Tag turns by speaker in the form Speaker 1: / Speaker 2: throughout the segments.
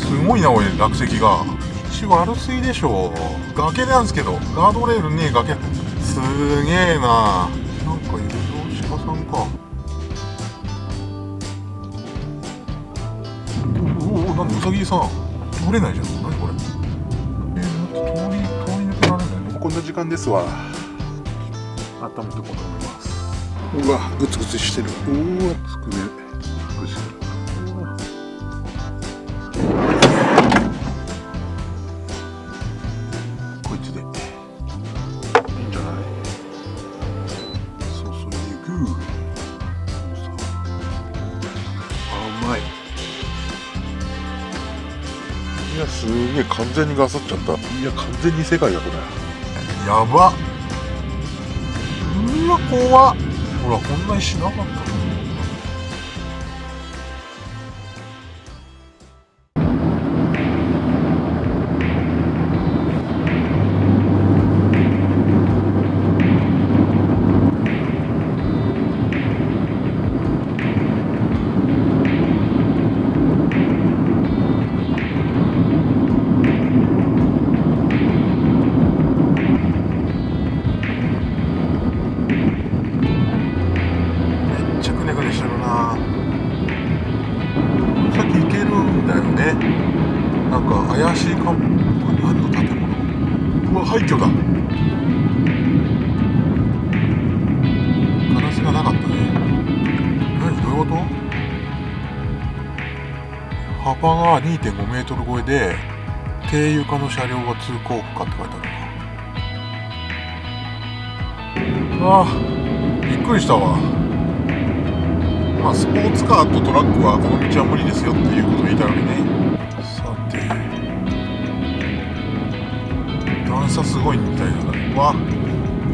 Speaker 1: すごいなおい、落石が。道悪すぎでしょ。崖なんですけど、ガードレールねえ崖。すげえな。なんかいるぞ、鹿さんか。おお、なんでウサギさん通れないじゃん。何これ。通り抜けられないの。こんな時間ですわ。温めておこうと思います。うわ、グツグツしてる。うわ、つくね。ぐしる。こいつでいいんじゃない。注いでいく。甘い。いや、すげえ完全にガサっちゃった。いや、完全に世界だこれ。やばっ。うわ、怖っ。ほら、こんなにしなかった。めっちゃくねくねしてるな。さっき行けるんだよね。なんか怪しいかも。これ何の建物。うわ、廃墟だ。ガラスがなかったね。何、どういうこと。幅が 2.5 メートル超えで低床の車両が通行不可って書いてあるな。ああ、びっくりしたわ。まあスポーツカーとトラックはこの道は無理ですよっていうことを言いたいわけね。さて、段差すごいみたいだな。うわ、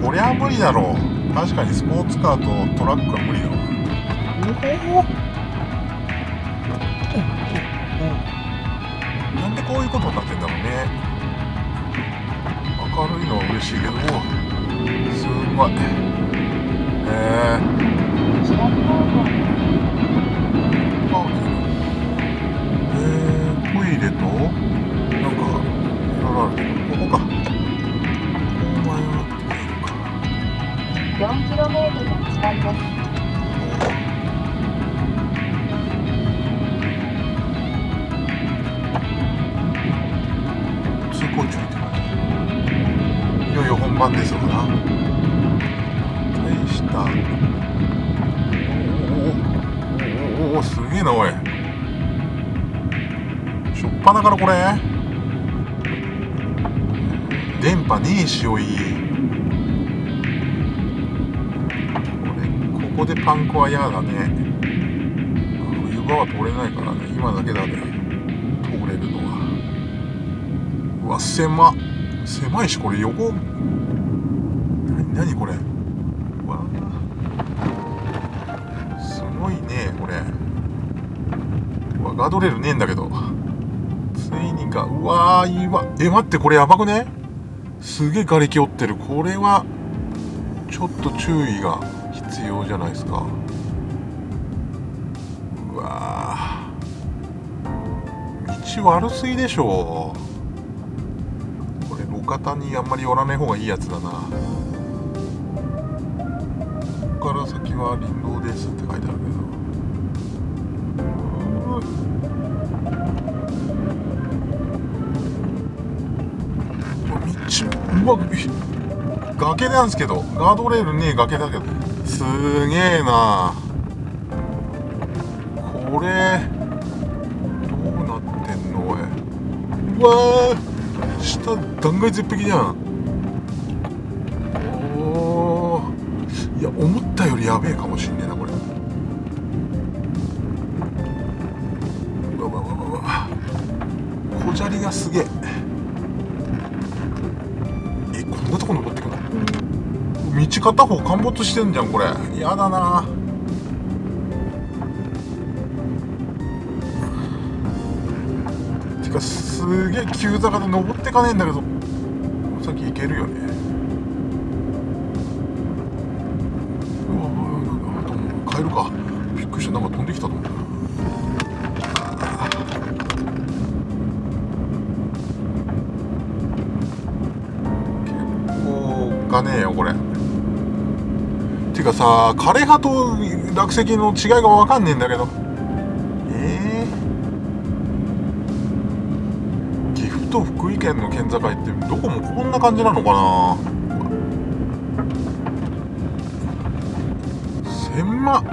Speaker 1: こりゃ無理だろう。確かにスポーツカーとトラックは無理だわ。おお、なんでこういうことになってんだろうね。明るいのは嬉しいけど、すごい。トイレとなんかいろいろあるけど、ここか。お前はって見えるか。
Speaker 2: 4km下りです。
Speaker 1: 通行注意って書いてある。いよいよ本番ですわな。大した。おお、すげえなおい。しょっぱなからこれ電波ねえしおい。ここでパンクは嫌だね。冬場は通れないからね。今だけだね、通れるのは。うわ、狭いし、これ横何これ。うわ、すごいねこれ。うわ、ガードレールねえんだけど。ついにか。うわー、いいわ。待って、これやばくね。すげえ瓦礫折ってる。これはちょっと注意が必要じゃないですか。うわー、道悪すぎでしょ。これ路肩にあんまり寄らない方がいいやつだな。ここから先は林道ですって書いてあるけど、道、うわ、崖なんですけど、ガードレールねえ崖だけど、すげえな。これどうなってんのおい。うわー、下断崖絶壁じゃん。おー、いや、思ったよりやべえかもしんねえなこれ。うわうわうわうわ、小砂利がすげえ。こんなとこ登ってくの。道片方陥没してんじゃんこれ。やだな。てかすげえ急坂で登ってかねえんだけど、さっき行けるよね。うわ、なんかカエルか。びっくりした。なんか飛んできたと思った。かねえよこれ。ていうかさ、枯葉と落石の違いが分かんねえんだけど。岐阜と福井県の県境ってどこもこんな感じなのかな。狭っ。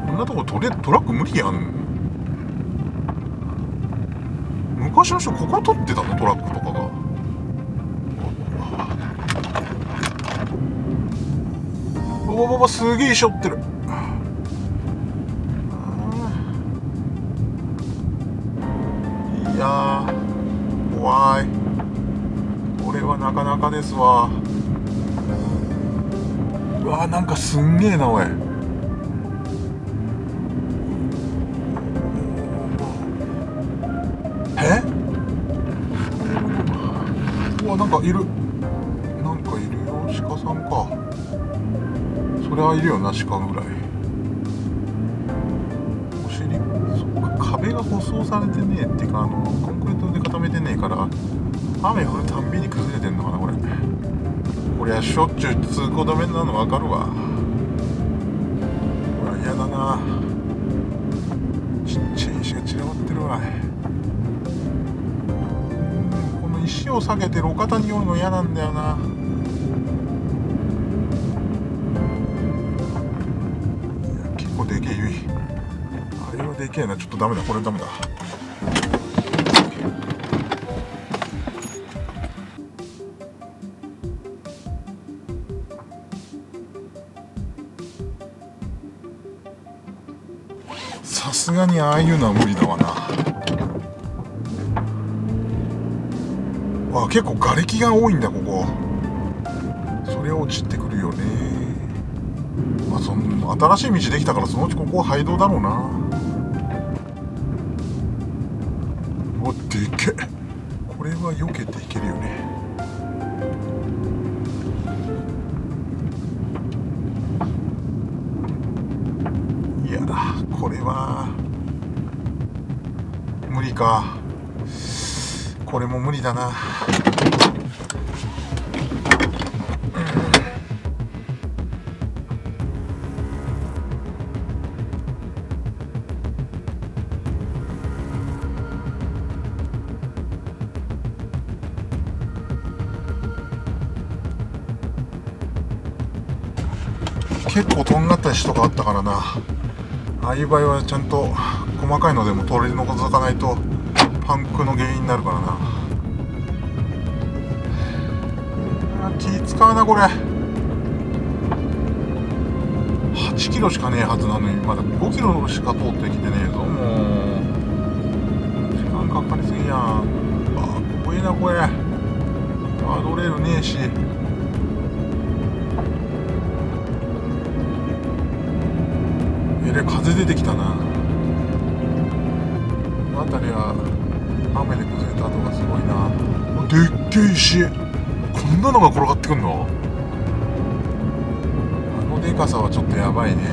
Speaker 1: こんなとこトラック無理やん。昔の人ここ取ってたの、トラックとかが。すげえしょってる。いやー怖い。これはなかなかですわ。うわー、なんかすんげえなおい。うわ、なんかいるよ。鹿さんか。そりゃいるよな、鹿ぐらい。お尻、そっか、壁が舗装されてねえっていうか、コンクリートで固めてねえから雨降るたんびに崩れてんのかなこれ。こりゃしょっちゅう通行止めなの分かるわ。うわ、嫌だな。ちっちゃい石が散らばってるわ。この石を下げて路肩に寄るの嫌なんだよな。結構でけえゆい。あれはでけえな。ちょっとダメだ、これダメだ。さすがにああいうのは無理だわな。わ、結構瓦礫が多いんだここ。それは落ちてくるよね。まあ、新しい道できたからそのうちここは廃道だろうな。うわ、でけえ。これは避けていけるよね。いやだ、これは無理か。これも無理だな。結構とんがった石とかあったからな。ああいう場合はちゃんと細かいのでも取り除かないとパンクの原因になるからな。気使うなこれ。8キロしかねえはずなのにまだ5キロしか通ってきてねえぞ。もう時間かかりすぎやん。怖えなこれ。ガードレールねえし。風出てきたな。この辺りは雨で崩れた跡がすごいな。でっけえ石、こんなのが転がってくんの。あのでかさはちょっとやばいね。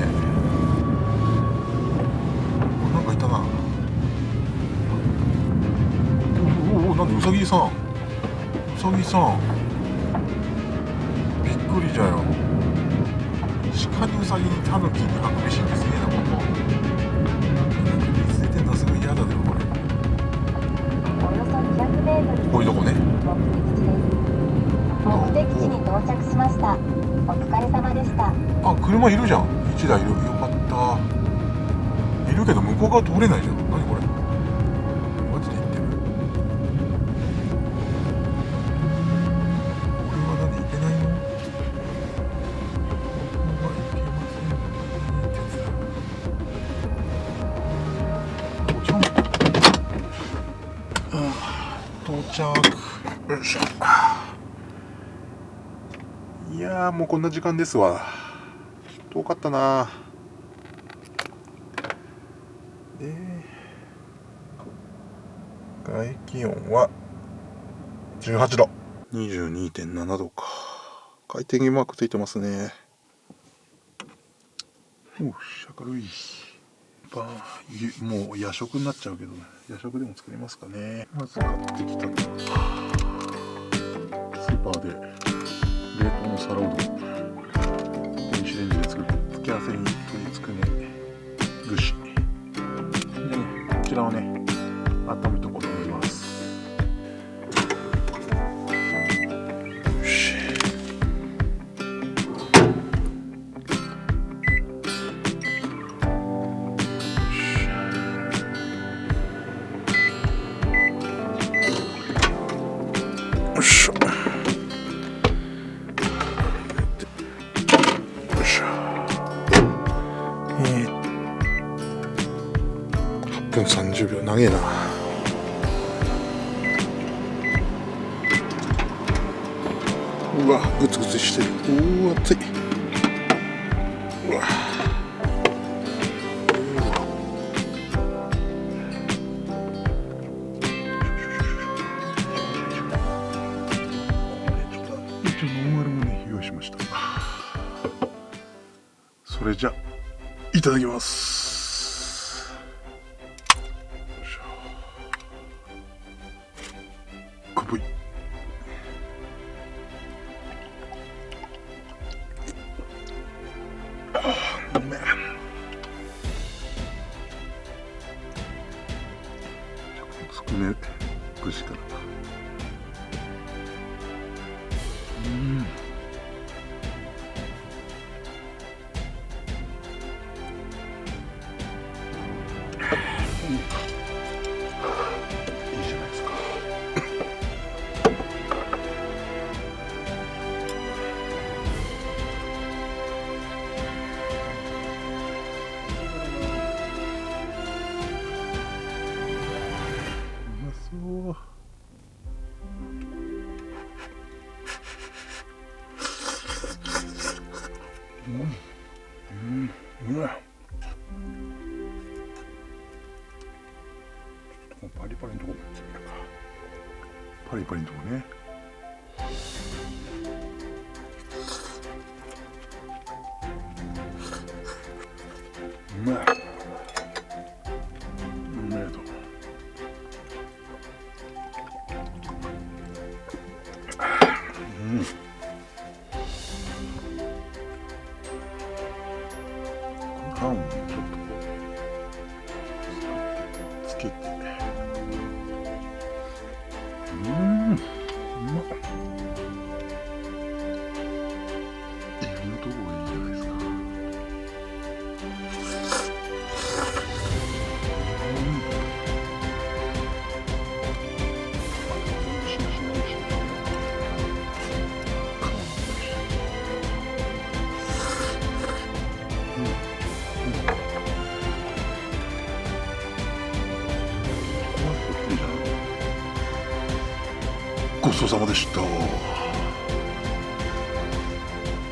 Speaker 1: なんかいたな。なんでウサギさんびっくりじゃよ。鹿にウサギにタヌキにハクビシンってすげえな。ここ水出てんのすごい嫌だねこれ。こういうとこね。
Speaker 2: 目的地に到着しました。お疲れ様でした。
Speaker 1: 車いるじゃん。1台いる。よかった。いるけど向こう側通れないじゃん。何これ。マジで行ってる。これは何行けないの。ここはいけませんね。到着。よいしょ。いやーもうこんな時間ですわ。遠かったな。で外気温は18度 22.7 度か。回転気マークついてますね。おし、明るい。もう夜食になっちゃうけど、夜食でも作りますかね。まず買ってきたスーパーで冷凍のの皿うどん、電子レンジで作る付け合わせに鶏つくね串でね、こちらをね温めとこうと思います。よし、よいしょ、よいしょ、8分30秒、長えな。うわ、グツグツしてる。うわ、熱い。うわ、一応ノンアルもね用意しました。それじゃいただきます。よいしょ、かぶい。うめえ。つくね串から。いいじゃないですか。うまそう。うまい。パリパリのとこもやってみるか。パリパリのとこね。うまい。うめえと。パンをちょっとこうつけて、うまっ。エビのとこがいいじゃないですか。ごちそうさまでした。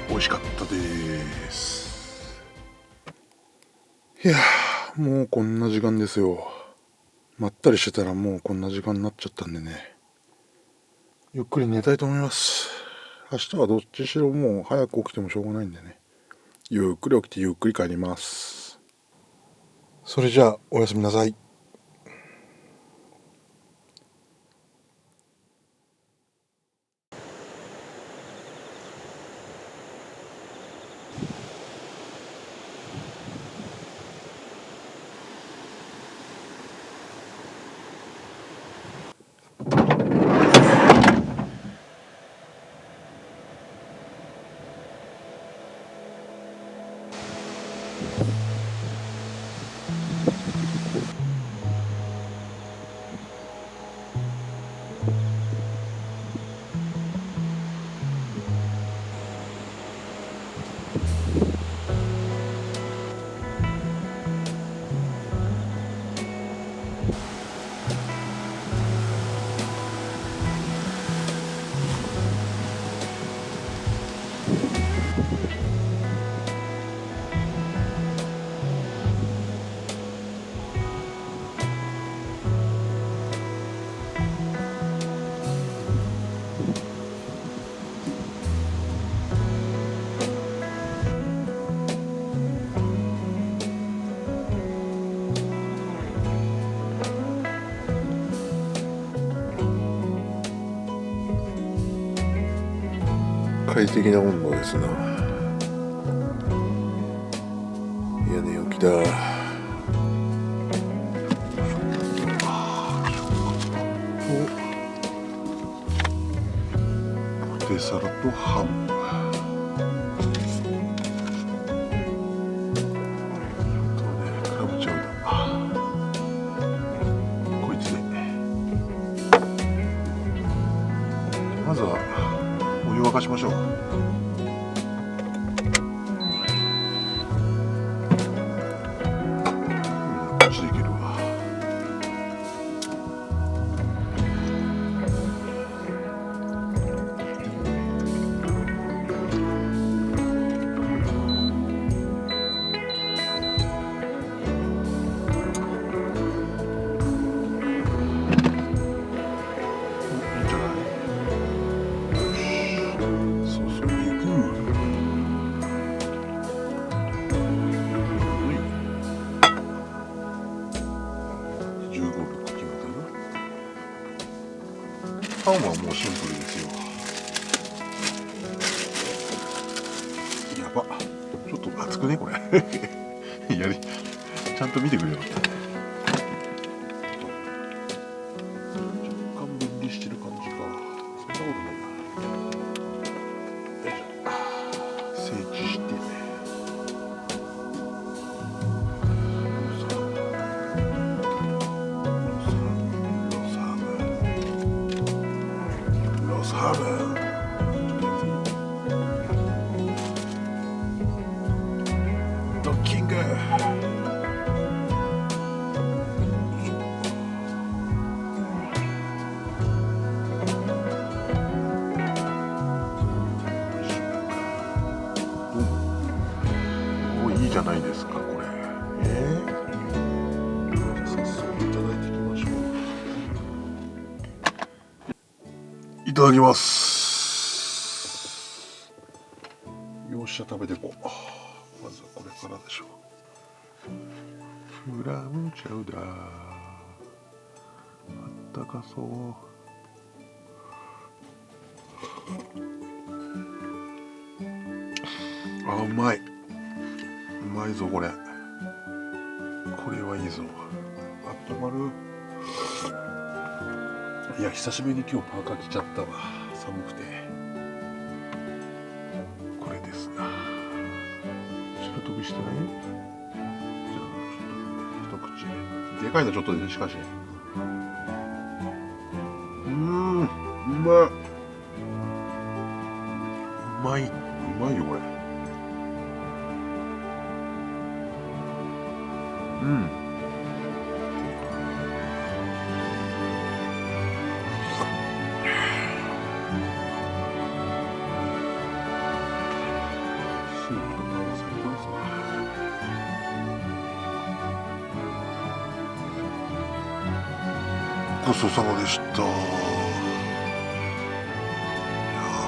Speaker 1: 美味しかったです。いやー、もうこんな時間ですよ。まったりしてたらもうこんな時間になっちゃったんでね、ゆっくり寝たいと思います。明日はどっちしろもう早く起きてもしょうがないんでね、ゆっくり起きてゆっくり帰ります。それじゃあおやすみなさい。適な温度ですな。屋根置きだ。ポテサラとハム。クラムチャウダー。こいつで。まずはお湯沸かしましょう。こっちでいけるわ。パンはもうシンプルですよ。やば、ちょっと熱くねこれ。やり、ちゃんと見てくれよ。若干分離してる感じか。そんなことないな。よいしょ。整地して。ハーブドッキング。お、いいじゃないですかこれ。早速いただいていきましょう。いただきます。よっしゃ食べていこう。まずはこれからでしょう。クラムチャウダー、あったかそう。あ、うまい。うまいぞこれ。これはいいぞ。あったまる。いや、久しぶりに今日パーカー着ちゃったわ。寒くて。これですな。白飛びしてない？じゃあちょっと一口。でかいのちょっとね、しかし。うまい。うまい。うまいよこれ。うん。ごちそうさまでした。いやー、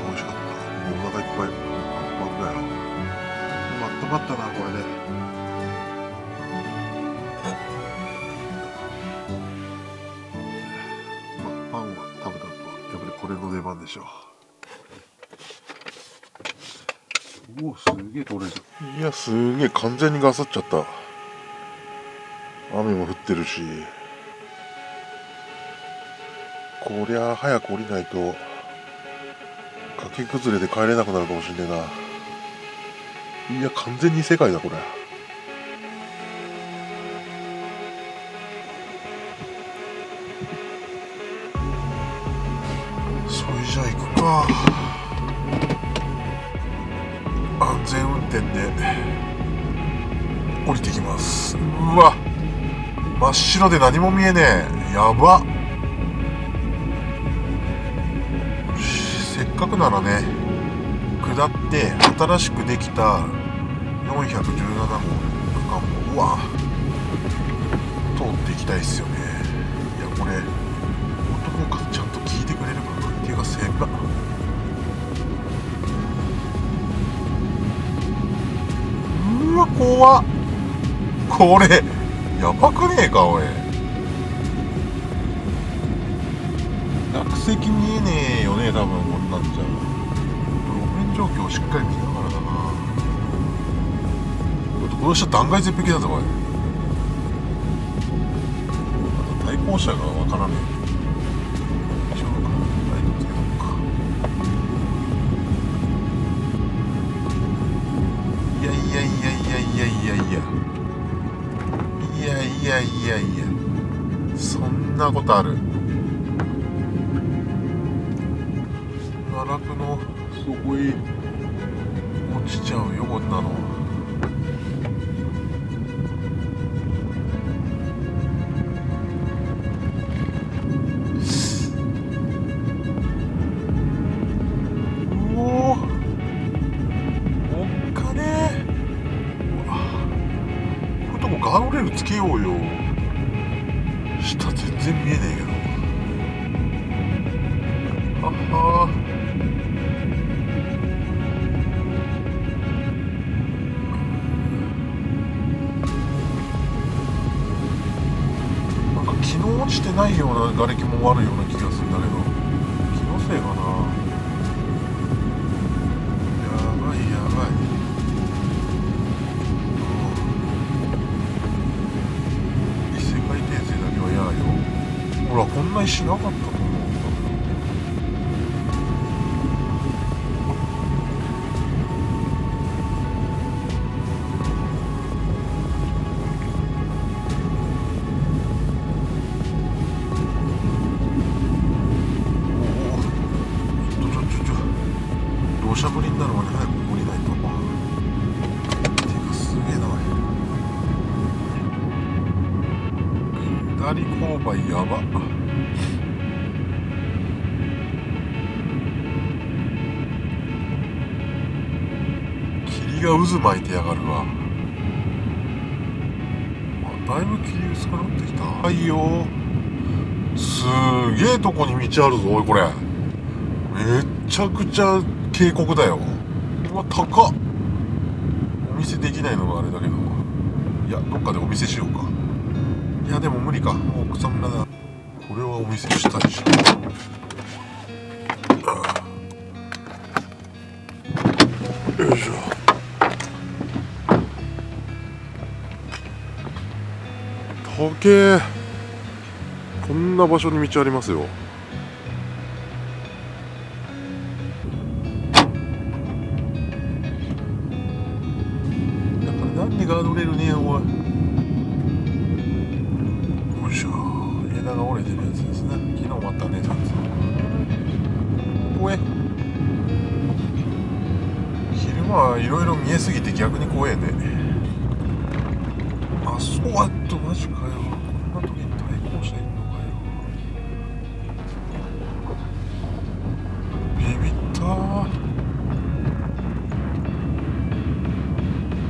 Speaker 1: 美味しかった。お腹いっぱいパンパンだよ。でもあったまったなこれで。パンは食べた後はやっぱりこれの出番でしょう。おお、すげえ取れる。いや、すげえ完全にガサっちゃった。雨も降ってるし。こりゃ早く降りないと崖崩れで帰れなくなるかもしんねえな。いや、完全に世界だこれ。それじゃあ行くか。安全運転で降りてきます。うわ、真っ白で何も見えねえ。やば。せっかくならね、下って新しくできた417号の区間もうわ通っていきたいっすよね。いや、これ男がちゃんと聞いてくれるかなっていうか、せっかうわ怖っ。これやばくねえかおい。落石見えねえよね多分こんなんじゃ。路面状況をしっかり見ながらだな。これしたら断崖絶壁だぞこれ。あと対向車がわからねえ。一応ライトつけとくか。いやいやいやいやいやいやいやいやいやいやいや、そんなことある？奈落の底へ落ちちゃうよこんなの。うおー、おっかねー。うわ、こういうとこガードレールつけようよ。下全然見えねえけど。ははー、気の落ちてないような瓦礫もあるような気がするんだけど、気のせいかな。やばいやばい。異世界転生だけはやよ。ほらこんな石なかったと思う。土砂降りになるまで早く降りないと。てかすげえな。下り勾配やば。霧が渦巻いてやがるわ。だいぶ霧薄くなってきた。はいよ。すげえとこに道あるぞおいこれ。めちゃくちゃ渓谷だよ。うわ高っ。お店できないのがあれだけど、いやどっかでお店しようか。いやでも無理か、もう草むらだ。これはお店したいし。よいしょ。高え。こんな場所に道ありますよ。なんでガードレールねえよおい。よいしょ。枝が折れてるやつですね。昨日またねえやつ。怖え。昼間はいろいろ見えすぎて逆に怖えね。アスファルトマジかよ。こんな時に対向車いんのかよ。ビビったー。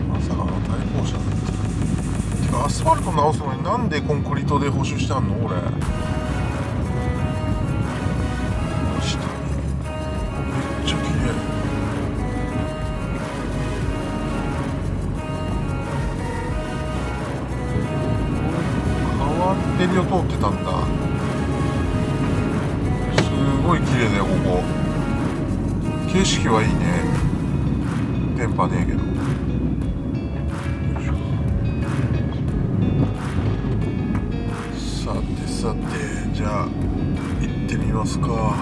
Speaker 1: まさかの対向車だった。てかアスファルト直すのになんでコンクリートで補修してあんの俺。下にめっちゃ綺麗。エリを通ってたんだ。すごい綺麗だよここ。景色はいいね。電波ねえけど。さてさて、じゃあ行ってみますか。こ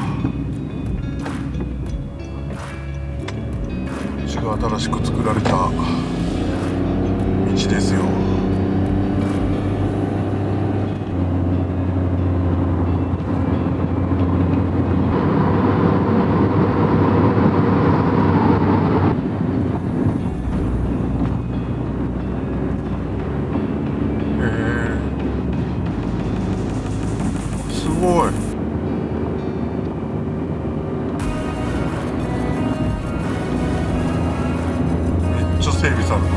Speaker 1: っちが新しく作られた道ですよ。すごい。めっちゃ整備されてる。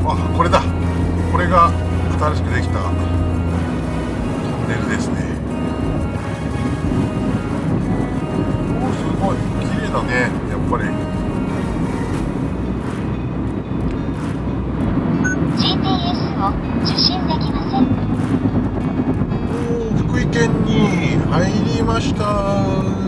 Speaker 1: あ、これだ。これが新しくできたトンネルですね。お、すごい綺麗だねやっぱり。
Speaker 2: GPS を受信できません。
Speaker 1: おー、福井県に入りました。